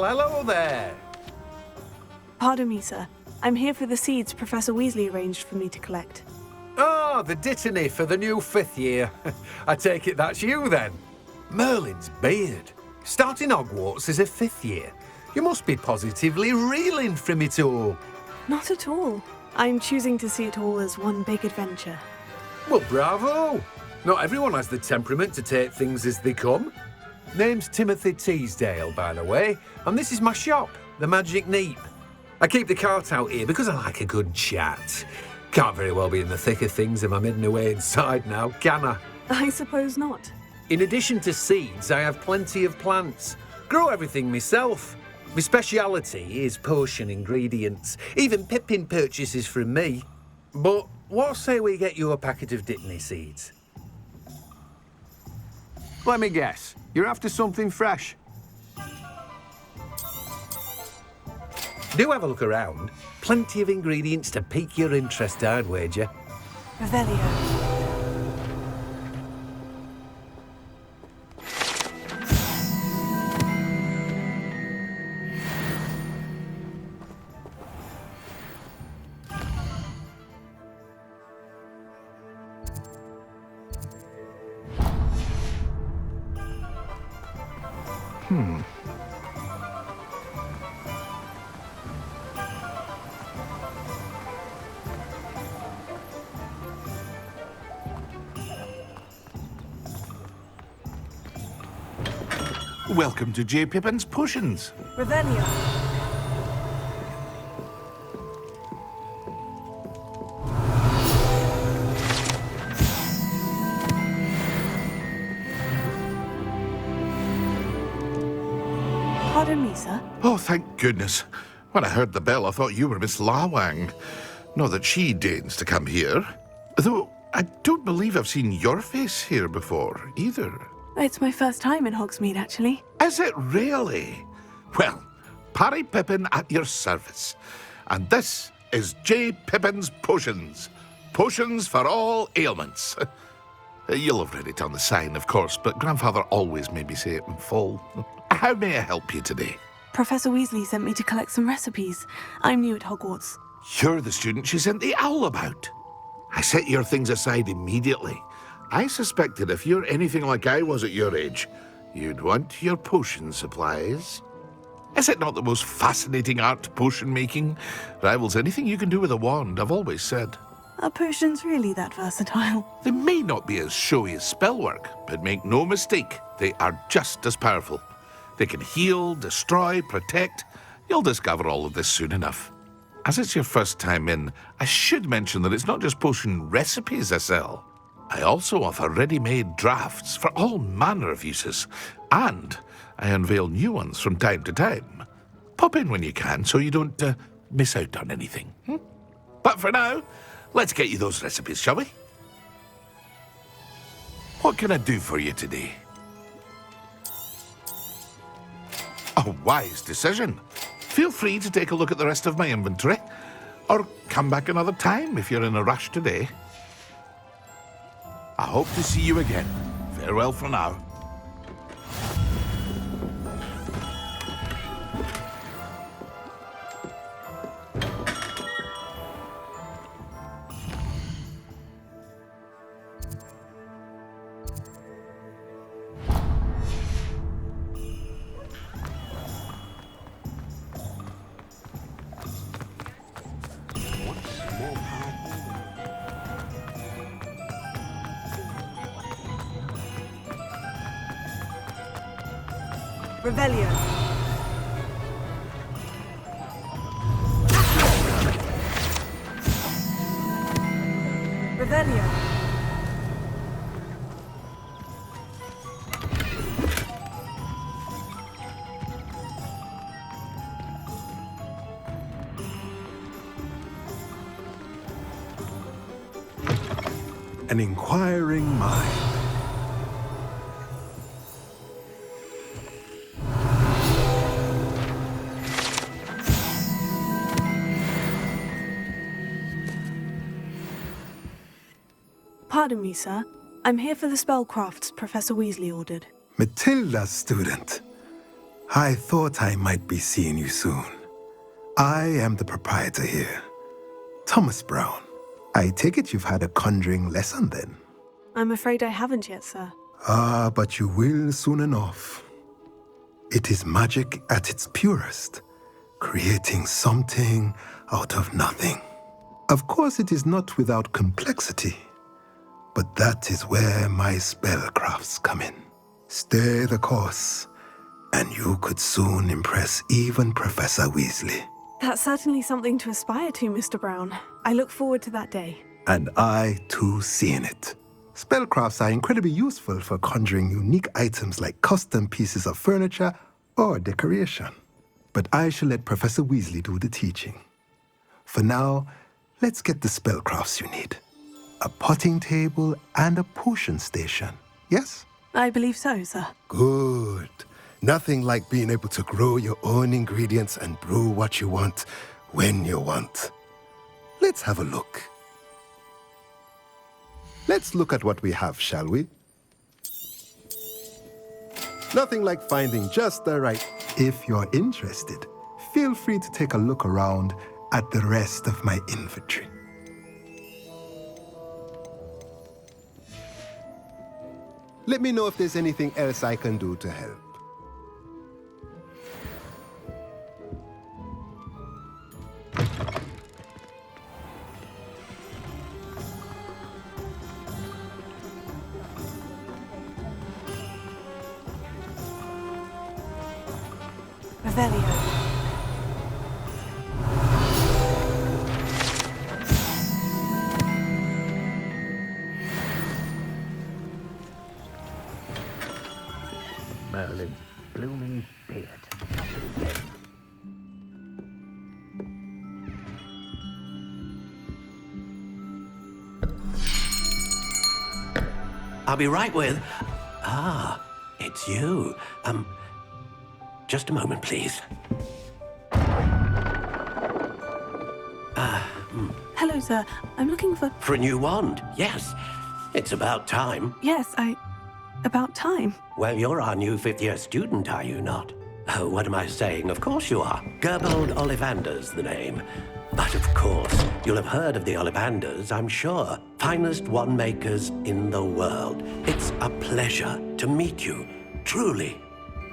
Well, hello there. Pardon me, sir. I'm here for the seeds Professor Weasley arranged for me to collect. Oh, the dittany for the new 5th year. I take it that's you, then. Merlin's beard. Starting Hogwarts as a 5th year. You must be positively reeling from it all. Not at all. I'm choosing to see it all as one big adventure. Well, bravo. Not everyone has the temperament to take things as they come. Name's Timothy Teasdale, by the way, and this is my shop, the Magic Neep. I keep the cart out here because I like a good chat. Can't very well be in the thick of things if I'm hidden away inside now, can I? I suppose not. In addition to seeds, I have plenty of plants. Grow everything myself. My speciality is potion ingredients. Even Pippin purchases from me. But what say we get you a packet of Dittany seeds? Let me guess. You're after something fresh. Do have a look around. Plenty of ingredients to pique your interest, I'd wager. Revelio. Welcome to J. Pippin's Potions. Revelio. Pardon me, sir. Oh, thank goodness. When I heard the bell, I thought you were Miss Lawang. Not that she deigns to come here. Though I don't believe I've seen your face here before, either. It's my first time in Hogsmeade, actually. Is it really? Well, Parry Pippin at your service. And this is J. Pippin's Potions. Potions for all ailments. You'll have read it on the sign, of course, but Grandfather always made me say it in full. How may I help you today? Professor Weasley sent me to collect some recipes. I'm new at Hogwarts. You're the student she sent the owl about. I set your things aside immediately. I suspected if you're anything like I was at your age, you'd want your potion supplies. Is it not the most fascinating art, potion making? Rivals anything you can do with a wand, I've always said. Are potions really that versatile? They may not be as showy as spellwork, but make no mistake, they are just as powerful. They can heal, destroy, protect. You'll discover all of this soon enough. As it's your first time in, I should mention that it's not just potion recipes I sell. I also offer ready-made drafts for all manner of uses, and I unveil new ones from time to time. Pop in when you can so you don't miss out on anything. But for now, let's get you those recipes, shall we? What can I do for you today? A wise decision. Feel free to take a look at the rest of my inventory, or come back another time if you're in a rush today. I hope to see you again. Farewell for now. Revelio. Revelio. An inquiring mind. Pardon me, sir. I'm here for the spellcrafts Professor Weasley ordered. Matilda's student. I thought I might be seeing you soon. I am the proprietor here, Thomas Brown. I take it you've had a conjuring lesson then? I'm afraid I haven't yet, sir. Ah, but you will soon enough. It is magic at its purest, creating something out of nothing. Of course, it is not without complexity, but that is where my spellcrafts come in. Stay the course, and you could soon impress even Professor Weasley. That's certainly something to aspire to, Mr. Brown. I look forward to that day. And I, too, seeing it. Spellcrafts are incredibly useful for conjuring unique items like custom pieces of furniture or decoration. But I shall let Professor Weasley do the teaching. For now, let's get the spellcrafts you need. A potting table and a potion station, yes? I believe so, sir. Good. Nothing like being able to grow your own ingredients and brew what you want when you want. Let's have a look. Let's look at what we have, shall we? Nothing like finding just the right. If you're interested, feel free to take a look around at the rest of my inventory. Let me know if there's anything else I can do to help. Revelio. Merlin's blooming beard. I'll be right with... Ah, it's you. Just a moment, please. Hello, sir. I'm looking for... For a new wand, yes. It's about time. Yes, about time. Well, you're our new fifth-year student, are you not? Oh, what am I saying? Of course you are. Gerbold Ollivander's the name. But of course, you'll have heard of the Ollivanders, I'm sure. Finest wand makers in the world. It's a pleasure to meet you, truly.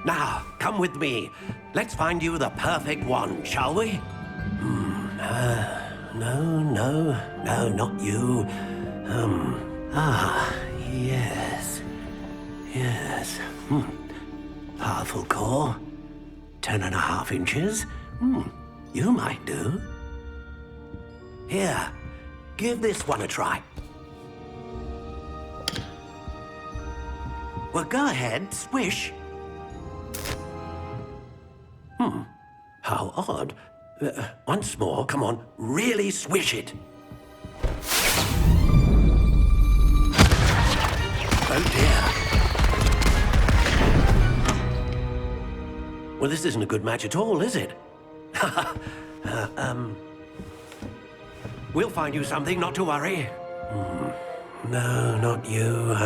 Now, come with me. Let's find you the perfect wand, shall we? No, not you. Yes. Powerful core. 10.5 inches. You might do. Here, give this one a try. Well, go ahead, swish. How odd. Once more, come on, really swish it. Oh dear. Well, this isn't a good match at all, is it? We'll find you something, not to worry. No, not you.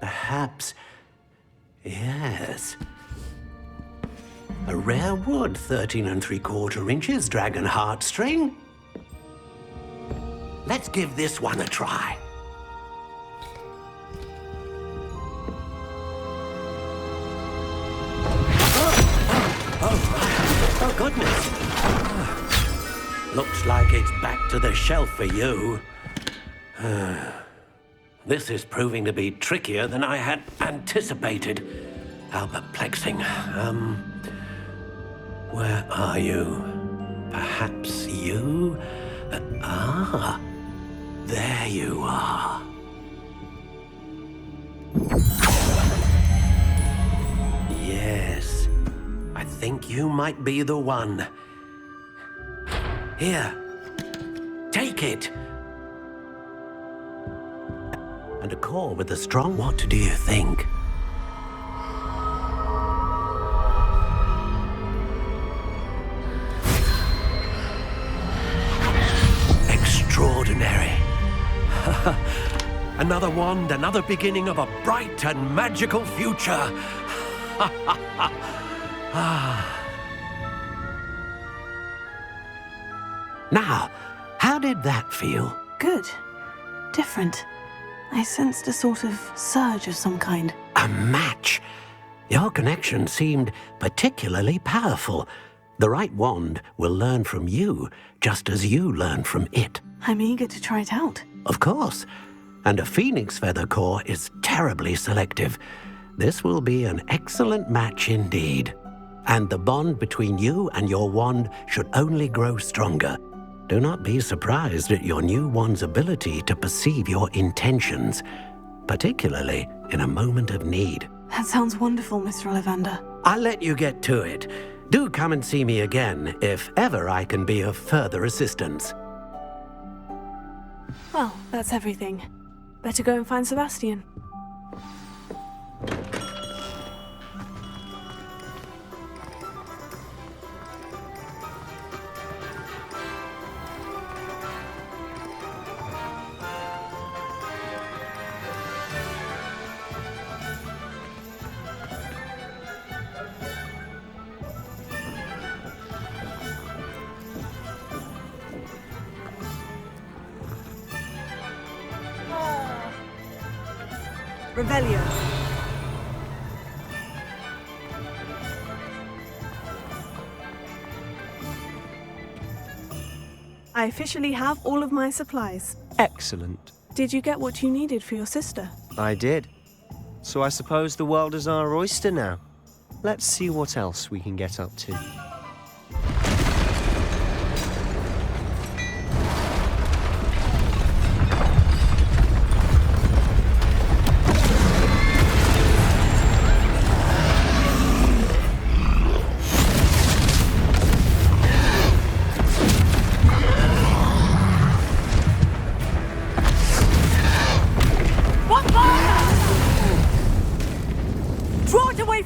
Perhaps. Yes. A rare wood, 13 3/4 inches, dragon heartstring. Let's give this one a try. Oh, goodness. Looks like it's back to the shelf for you. This is proving to be trickier than I had anticipated. How perplexing. Where are you? Perhaps you? There you are. Yes, I think you might be the one. Here, take it. And a core with a strong... What do you think? Extraordinary. Another wand, another beginning of a bright and magical future. Now, how did that feel? Good. Different. I sensed a sort of surge of some kind. A match. Your connection seemed particularly powerful. The right wand will learn from you, just as you learn from it. I'm eager to try it out. Of course. And a phoenix feather core is terribly selective. This will be an excellent match indeed. And the bond between you and your wand should only grow stronger. Do not be surprised at your new wand's ability to perceive your intentions, particularly in a moment of need. That sounds wonderful, Mr. Ollivander. I'll let you get to it. Do come and see me again if ever I can be of further assistance. Well, that's everything. Better go and find Sebastian. Revelio. I officially have all of my supplies. Excellent. Did you get what you needed for your sister? I did. So I suppose the world is our oyster now. Let's see what else we can get up to.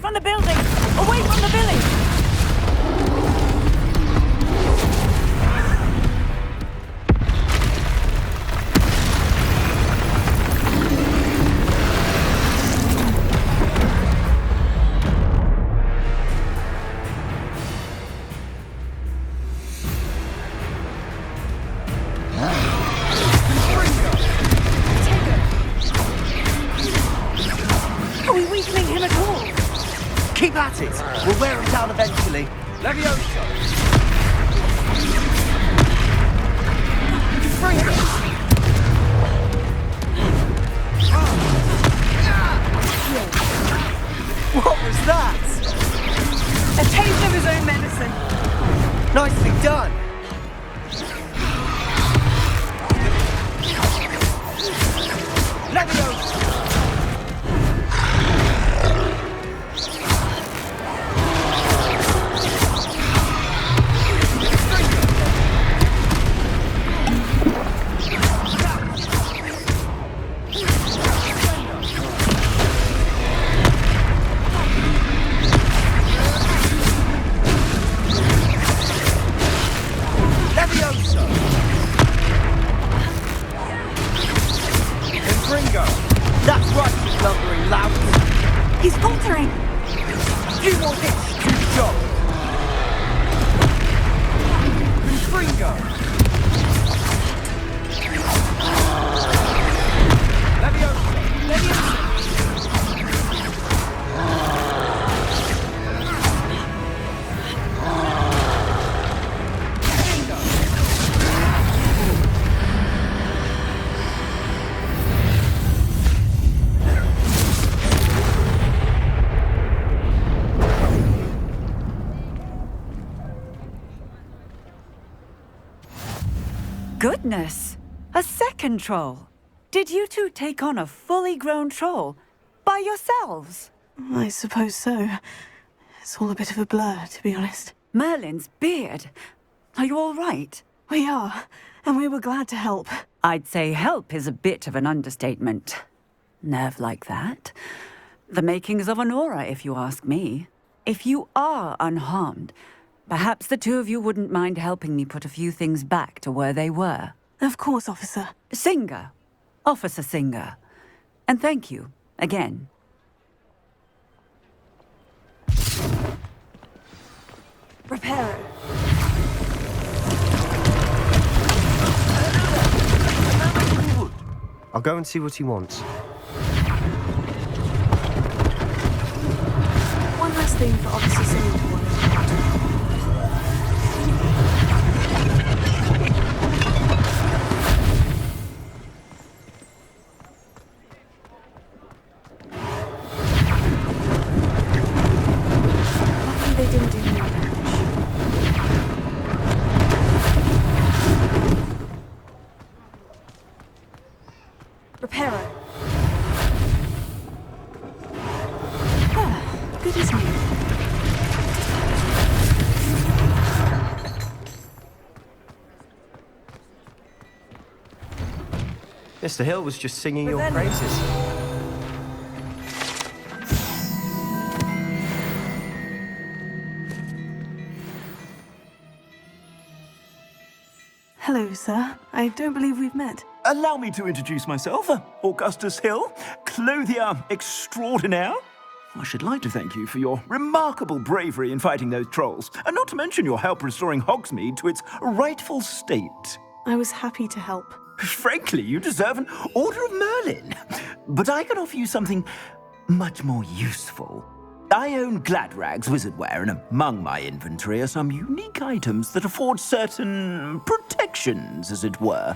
from the building! Away from the village! Are we weakening him at all? Keep at it! We'll wear him down eventually. Levioso! What was that? A taste of his own medicine. Nicely done. Levioso! That's right, you lumbering lout. He's faltering. Few more hits to the job. Confringo! Levioso! Goodness! A second troll! Did you two take on a fully grown troll? By yourselves? I suppose so. It's all a bit of a blur, to be honest. Merlin's beard! Are you all right? We are, and we were glad to help. I'd say help is a bit of an understatement. Nerve like that. The makings of an aura, if you ask me. If you are unharmed, perhaps the two of you wouldn't mind helping me put a few things back to where they were. Of course, officer. Singer. Officer Singer. And thank you, again. Reparo. I'll go and see what he wants. One last thing for Officer Simmons to worry about. Luckily they didn't do any damage. Reparo. Good as new. Mr. Hill was just singing your Revenge. praises. Hello, sir. I don't believe we've met. Allow me to introduce myself, Augustus Hill, clothier extraordinaire. I should like to thank you for your remarkable bravery in fighting those trolls, and not to mention your help restoring Hogsmeade to its rightful state. I was happy to help. Frankly, you deserve an Order of Merlin. But I can offer you something much more useful. I own Gladrag's wizardware, and among my inventory are some unique items that afford certain protections, as it were.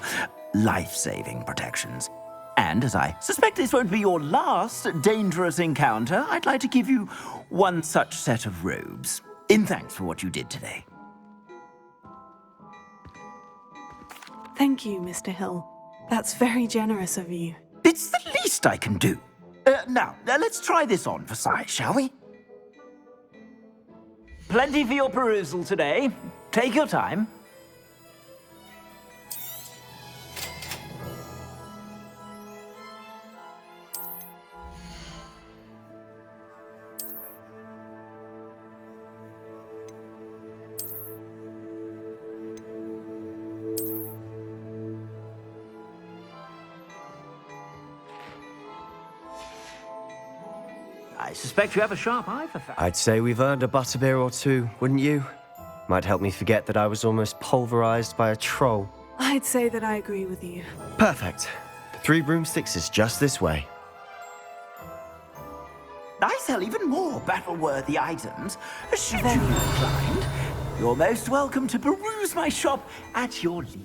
Life-saving protections. And as I suspect this won't be your last dangerous encounter, I'd like to give you one such set of robes, in thanks for what you did today. Thank you, Mr. Hill. That's very generous of you. It's the least I can do. Now, let's try this on for size, shall we? Plenty for your perusal today. Take your time. I suspect you have a sharp eye for facts. I'd say we've earned a butterbeer or two, wouldn't you? Might help me forget that I was almost pulverized by a troll. I'd say that I agree with you. Perfect. The 3 broomsticks is just this way. I sell even more battle-worthy items. Should you be inclined, you're most welcome to peruse my shop at your leisure.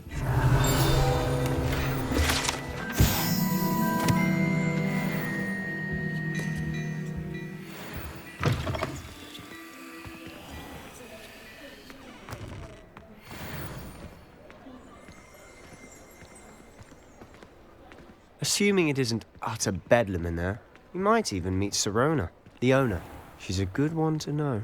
Assuming it isn't utter bedlam in there, you might even meet Sirona, the owner. She's a good one to know.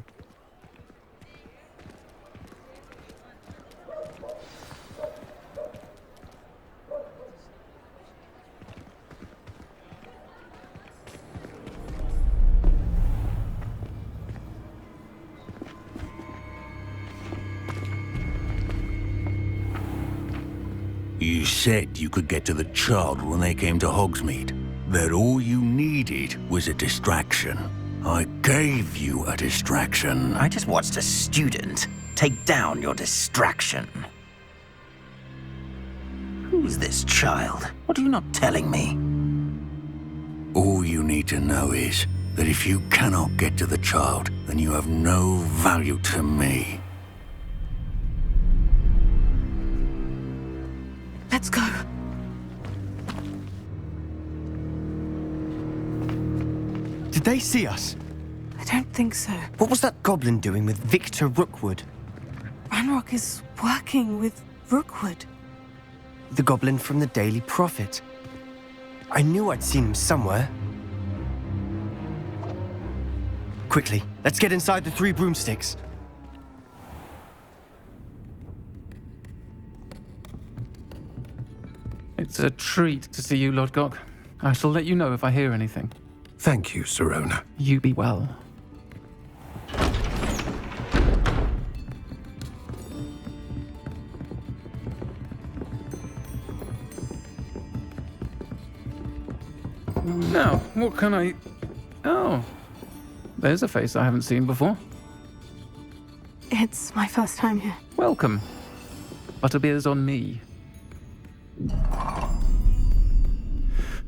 You said you could get to the child when they came to Hogsmeade. That all you needed was a distraction. I gave you a distraction. I just watched a student take down your distraction. Who's this child? What are you not telling me? All you need to know is that if you cannot get to the child, then you have no value to me. Let's go. Did they see us? I don't think so. What was that goblin doing with Victor Rookwood? Ranrock is working with Rookwood. The goblin from the Daily Prophet. I knew I'd seen him somewhere. Quickly, let's get inside the 3 broomsticks. It's a treat to see you, Lord Gok. I shall let you know if I hear anything. Thank you, Sirona. You be well. Now, what can I... Oh, there's a face I haven't seen before. It's my first time here. Welcome. Butterbeer's on me.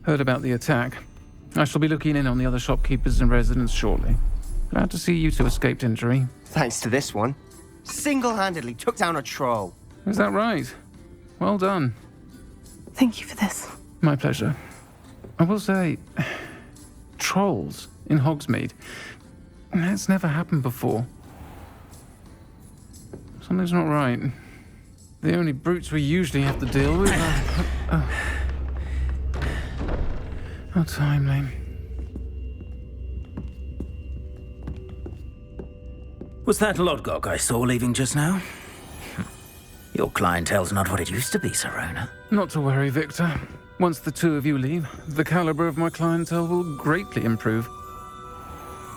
Heard about the attack. I shall be looking in on the other shopkeepers and residents shortly. Glad to see you two escaped injury. Thanks to this one. Single-handedly took down a troll. Is that right? Well done. Thank you for this. My pleasure. I will say, trolls in Hogsmeade. That's never happened before. Something's not right. The only brutes we usually have to deal with are... How timely. Was that Lodgok I saw leaving just now? Your clientele's not what it used to be, Serona. Not to worry, Victor. Once the two of you leave, the caliber of my clientele will greatly improve.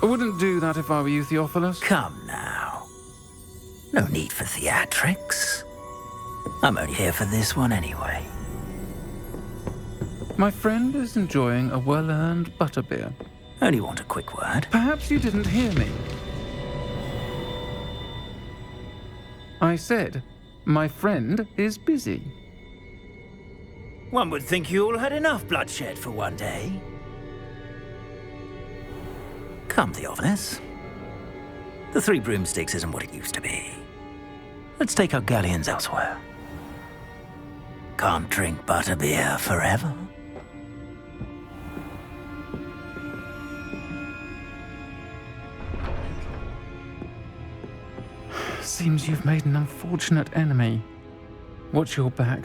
I wouldn't do that if I were you, Theophilus. Come now. No need for theatrics. I'm only here for this one anyway. My friend is enjoying a well-earned butterbeer. Only want a quick word. Perhaps you didn't hear me. I said, my friend is busy. One would think you all had enough bloodshed for one day. Come, Theophilus. The Three Broomsticks isn't what it used to be. Let's take our galleons elsewhere. Can't drink butterbeer forever. Seems you've made an unfortunate enemy. Watch your back.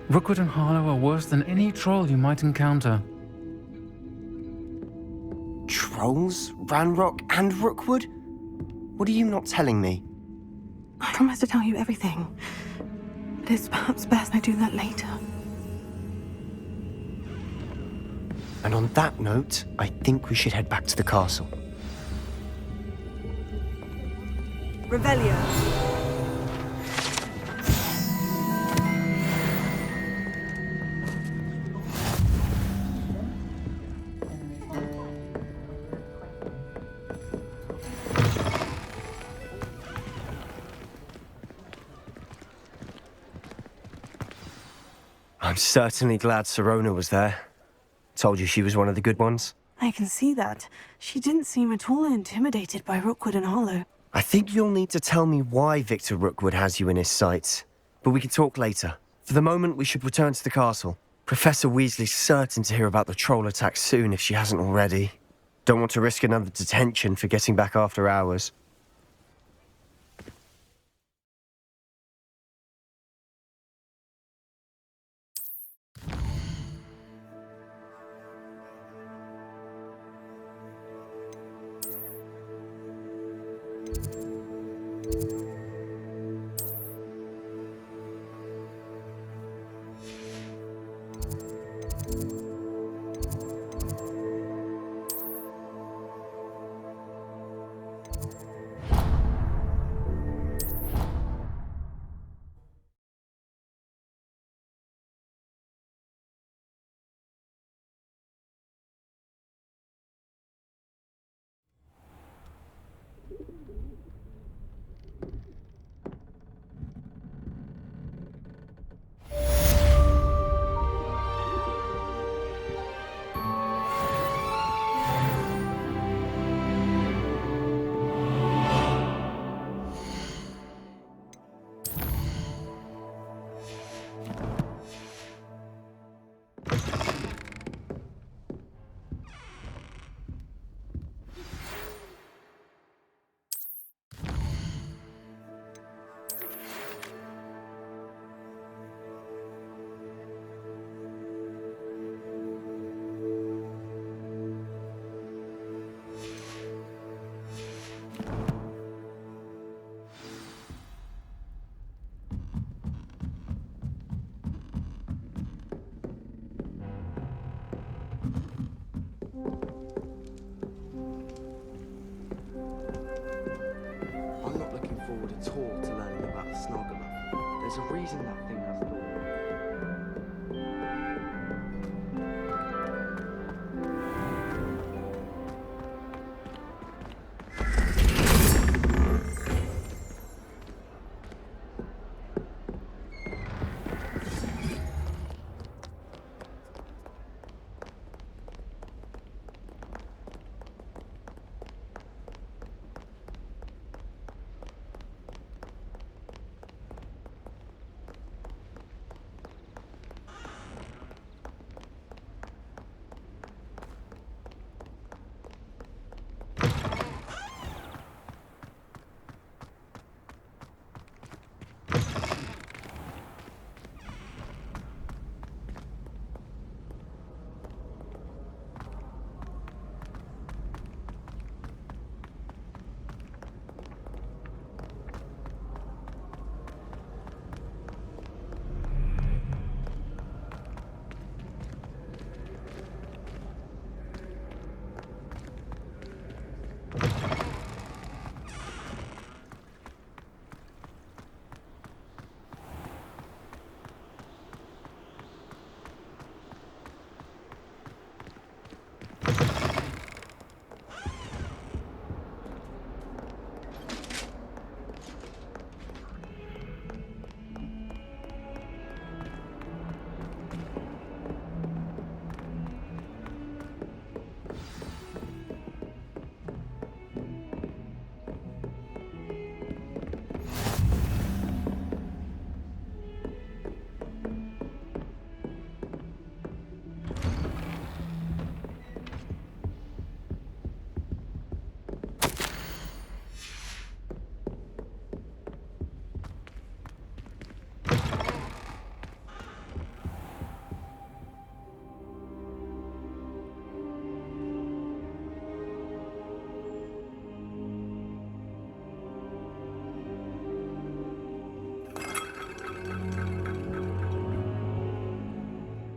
Rookwood and Harlow are worse than any troll you might encounter. Trolls? Ranrock and Rookwood? What are you not telling me? I promise to tell you everything. But it's perhaps best I do that later. And on that note, I think we should head back to the castle. Revelio. I'm certainly glad Serona was there. Told you she was one of the good ones. I can see that. She didn't seem at all intimidated by Rookwood and Harlow. I think you'll need to tell me why Victor Rookwood has you in his sights. But we can talk later. For the moment, we should return to the castle. Professor Weasley's certain to hear about the troll attack soon if she hasn't already. Don't want to risk another detention for getting back after hours. I'm not looking forward at all to learning about the Snoggler. There's a reason that thing has thorns.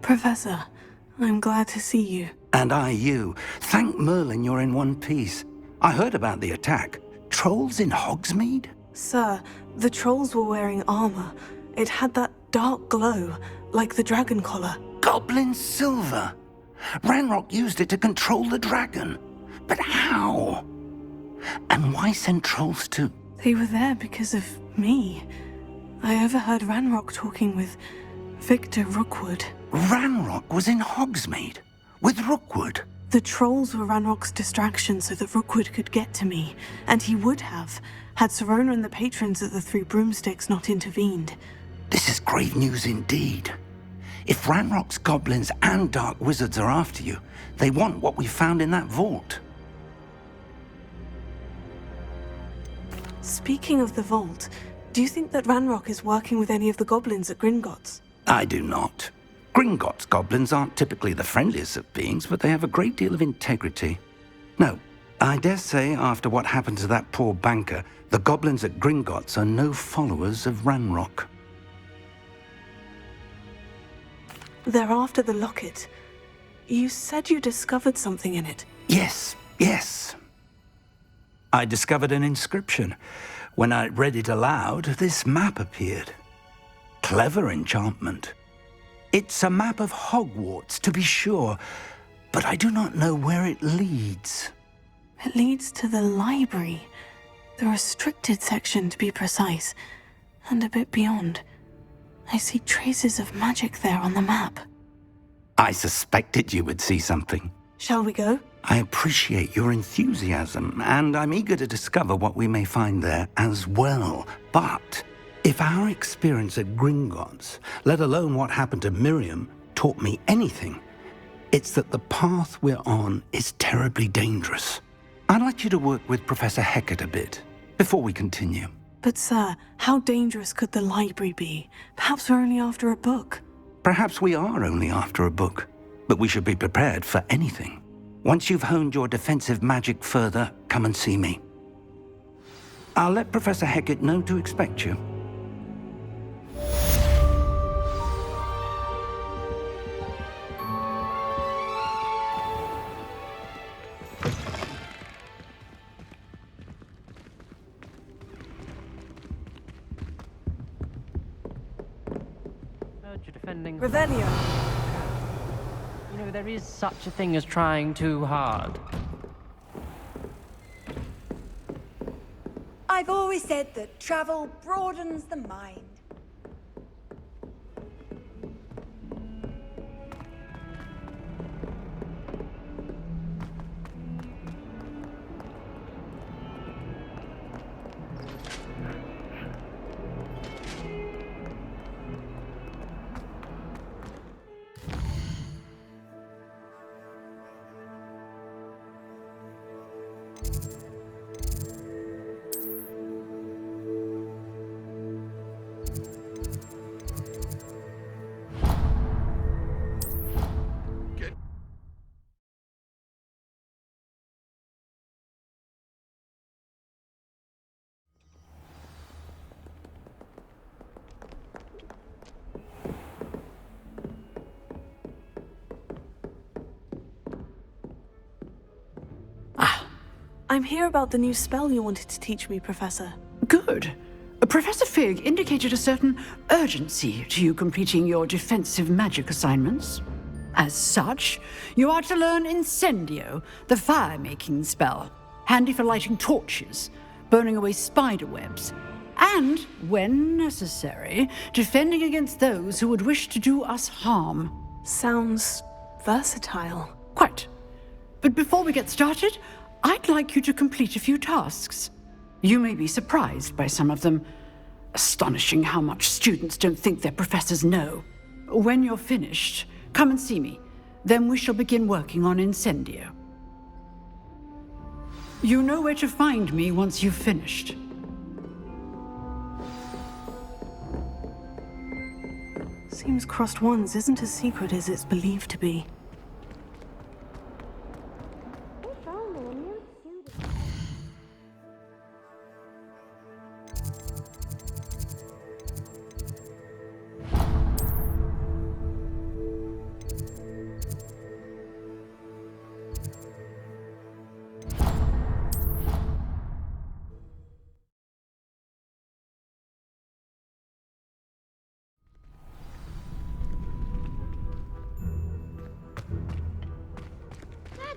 Professor, I'm glad to see you. And I you. Thank Merlin you're in one piece. I heard about the attack. Trolls in Hogsmeade? Sir, the trolls were wearing armor. It had that dark glow, like the dragon collar. Goblin silver! Ranrock used it to control the dragon. But how? And why send trolls to... They were there because of me. I overheard Ranrock talking with Victor Rookwood. Ranrock was in Hogsmeade? With Rookwood? The trolls were Ranrock's distraction so that Rookwood could get to me. And he would have, had Serona and the patrons at the Three Broomsticks not intervened. This is grave news indeed. If Ranrock's goblins and dark wizards are after you, they want what we found in that vault. Speaking of the vault, do you think that Ranrock is working with any of the goblins at Gringotts? I do not. Gringotts goblins aren't typically the friendliest of beings, but they have a great deal of integrity. No, I dare say after what happened to that poor banker, the goblins at Gringotts are no followers of Ranrock. They're after the locket. You said you discovered something in it. Yes. I discovered an inscription. When I read it aloud, this map appeared. Clever enchantment. It's a map of Hogwarts, to be sure, but I do not know where it leads. It leads to the library. The restricted section, to be precise. And a bit beyond. I see traces of magic there on the map. I suspected you would see something. Shall we go? I appreciate your enthusiasm, and I'm eager to discover what we may find there as well. But if our experience at Gringotts, let alone what happened to Miriam, taught me anything, it's that the path we're on is terribly dangerous. I'd like you to work with Professor Hecat a bit before we continue. But sir, how dangerous could the library be? Perhaps we're only after a book. Perhaps we are only after a book, but we should be prepared for anything. Once you've honed your defensive magic further, come and see me. I'll let Professor Hecat know to expect you. Revelio. You know, there is such a thing as trying too hard. I've always said that travel broadens the mind. I'm here about the new spell you wanted to teach me, Professor. Good. Professor Fig indicated a certain urgency to you completing your defensive magic assignments. As such, you are to learn Incendio, the fire-making spell, handy for lighting torches, burning away spider webs, and, when necessary, defending against those who would wish to do us harm. Sounds versatile. Quite. But before we get started, I'd like you to complete a few tasks. You may be surprised by some of them. Astonishing how much students don't think their professors know. When you're finished, come and see me. Then we shall begin working on Incendio. You know where to find me once you've finished. Seems Crossed Wands isn't as secret as it's believed to be.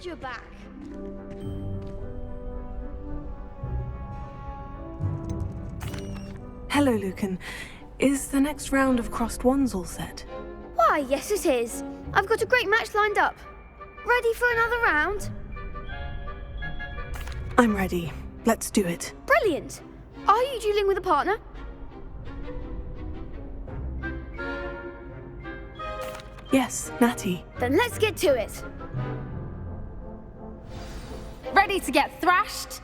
Glad you're back. Hello, Lucan. Is the next round of crossed wands all set? Why, yes it is. I've got a great match lined up. Ready for another round? I'm ready. Let's do it. Brilliant. Are you dueling with a partner? Yes, Natty. Then let's get to it. Ready to get thrashed?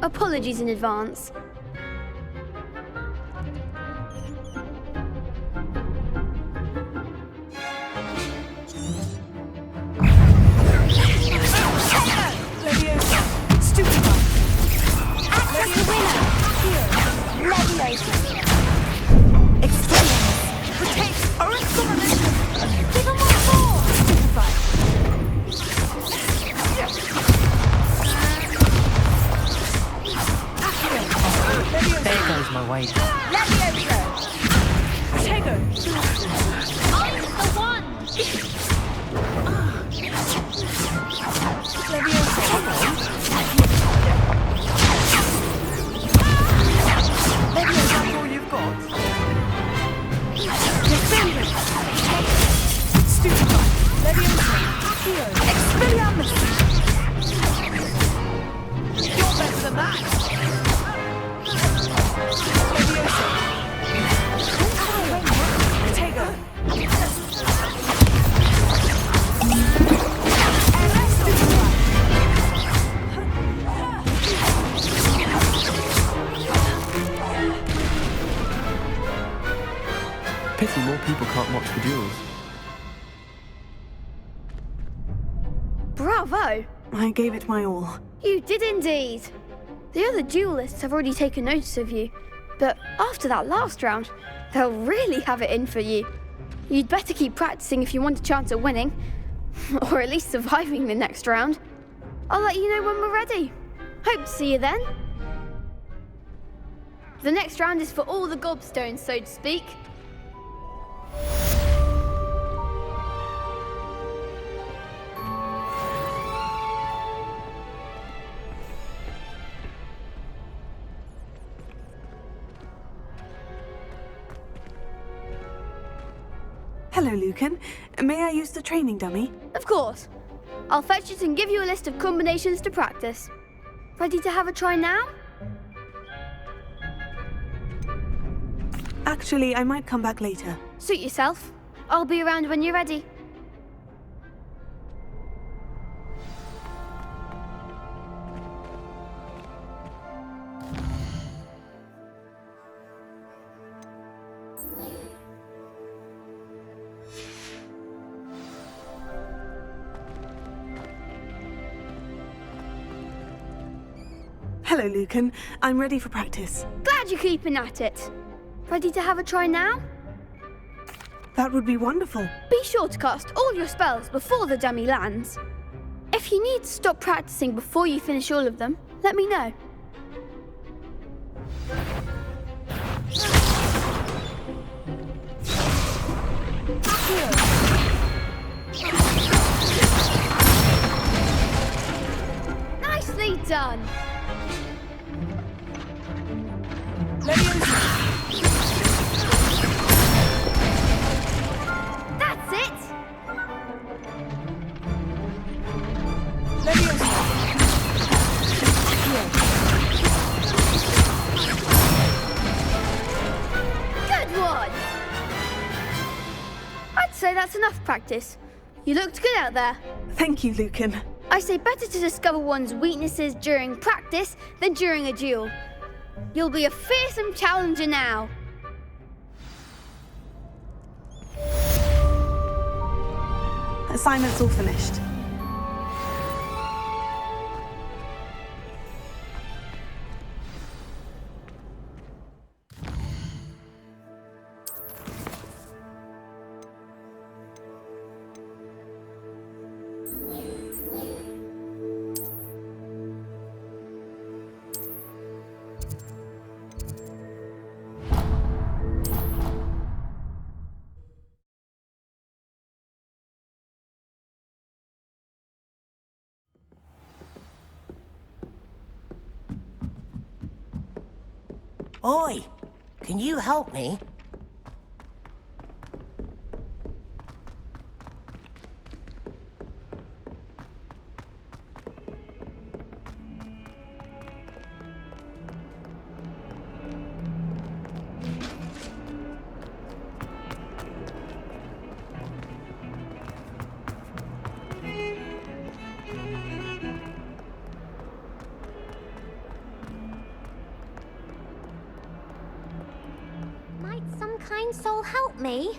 Apologies in advance. There goes my wager. Pity more people can't watch the duels. Bravo! I gave it my all. You did indeed. The other duelists have already taken notice of you, but after that last round, they'll really have it in for you. You'd better keep practicing if you want a chance at winning, or at least surviving the next round. I'll let you know when we're ready. Hope to see you then. The next round is for all the gobstones, so to speak. Hello, Lucan. May I use the training dummy? Of course. I'll fetch it and give you a list of combinations to practice. Ready to have a try now? Actually, I might come back later. Suit yourself. I'll be around when you're ready. Hello, Lucan. I'm ready for practice. Glad you're keeping at it. Ready to have a try now? That would be wonderful. Be sure to cast all your spells before the dummy lands. If you need to stop practicing before you finish all of them, let me know. Nicely done. That's it. Good one. I'd say that's enough practice. You looked good out there. Thank you, Lucan. I say better to discover one's weaknesses during practice than during a duel. You'll be a fearsome challenger now. Assignment's all finished. Oi! Can you help me? Might some kind soul help me?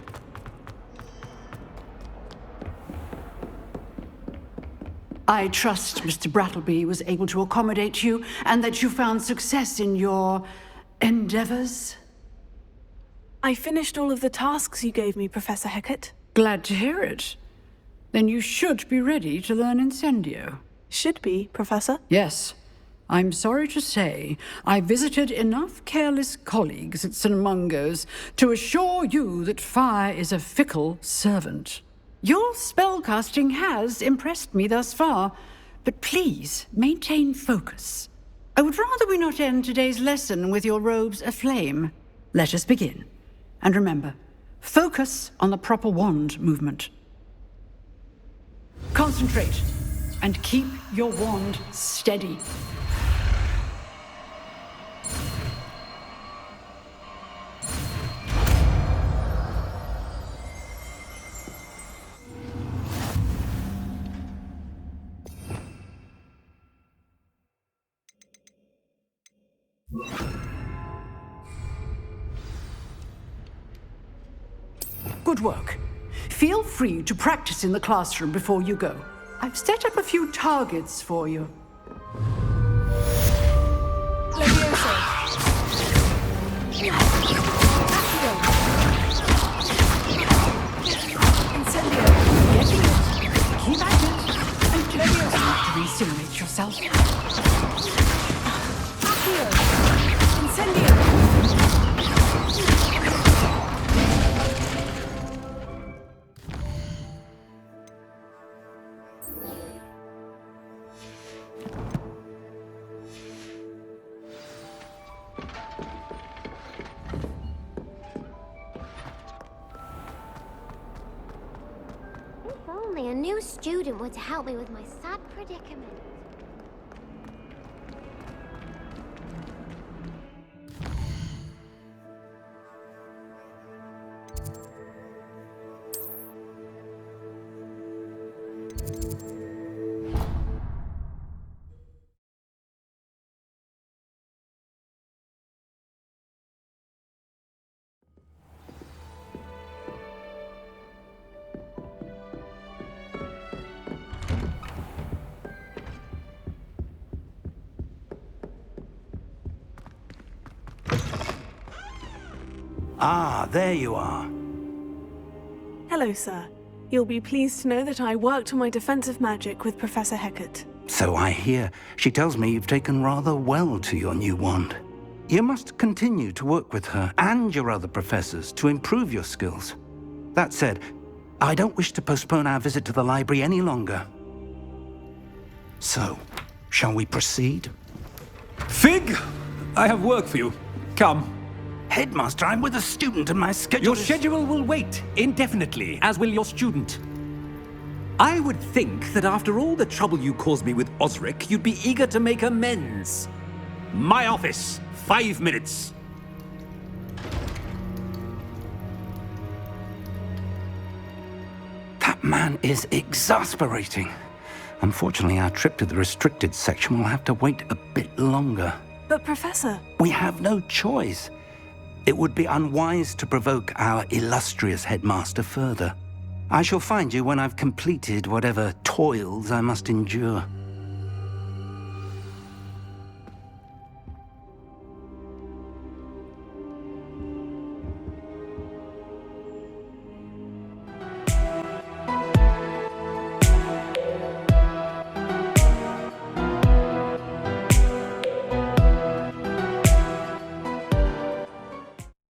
I trust Mr. Brattleby was able to accommodate you and that you found success in your endeavors. I finished all of the tasks you gave me, Professor Hecat. Glad to hear it. Then you should be ready to learn Incendio. Should be, Professor? Yes. I'm sorry to say, I visited enough careless colleagues at St. Mungo's to assure you that fire is a fickle servant. Your spellcasting has impressed me thus far, but please maintain focus. I would rather we not end today's lesson with your robes aflame. Let us begin. And remember, focus on the proper wand movement. Concentrate and keep your wand steady. Good work. Feel free to practice in the classroom before you go. I've set up a few targets for you. Levioso. Incendio. Getting it. Keep at it. And don't have to incinerate yourself. Accio. Incendio. If only a new student were to help me with my sad predicament. Ah, there you are. Hello, sir. You'll be pleased to know that I worked on my defensive magic with Professor Hecat. So I hear. She tells me you've taken rather well to your new wand. You must continue to work with her and your other professors to improve your skills. That said, I don't wish to postpone our visit to the library any longer. So, shall we proceed? Fig! I have work for you. Come. Headmaster, I'm with a student and my schedule Your schedule will wait indefinitely, as will your student. I would think that after all the trouble you caused me with Osric, you'd be eager to make amends. My office, 5 minutes. That man is exasperating. Unfortunately, our trip to the restricted section will have to wait a bit longer. But, Professor... We have no choice. It would be unwise to provoke our illustrious headmaster further. I shall find you when I've completed whatever toils I must endure.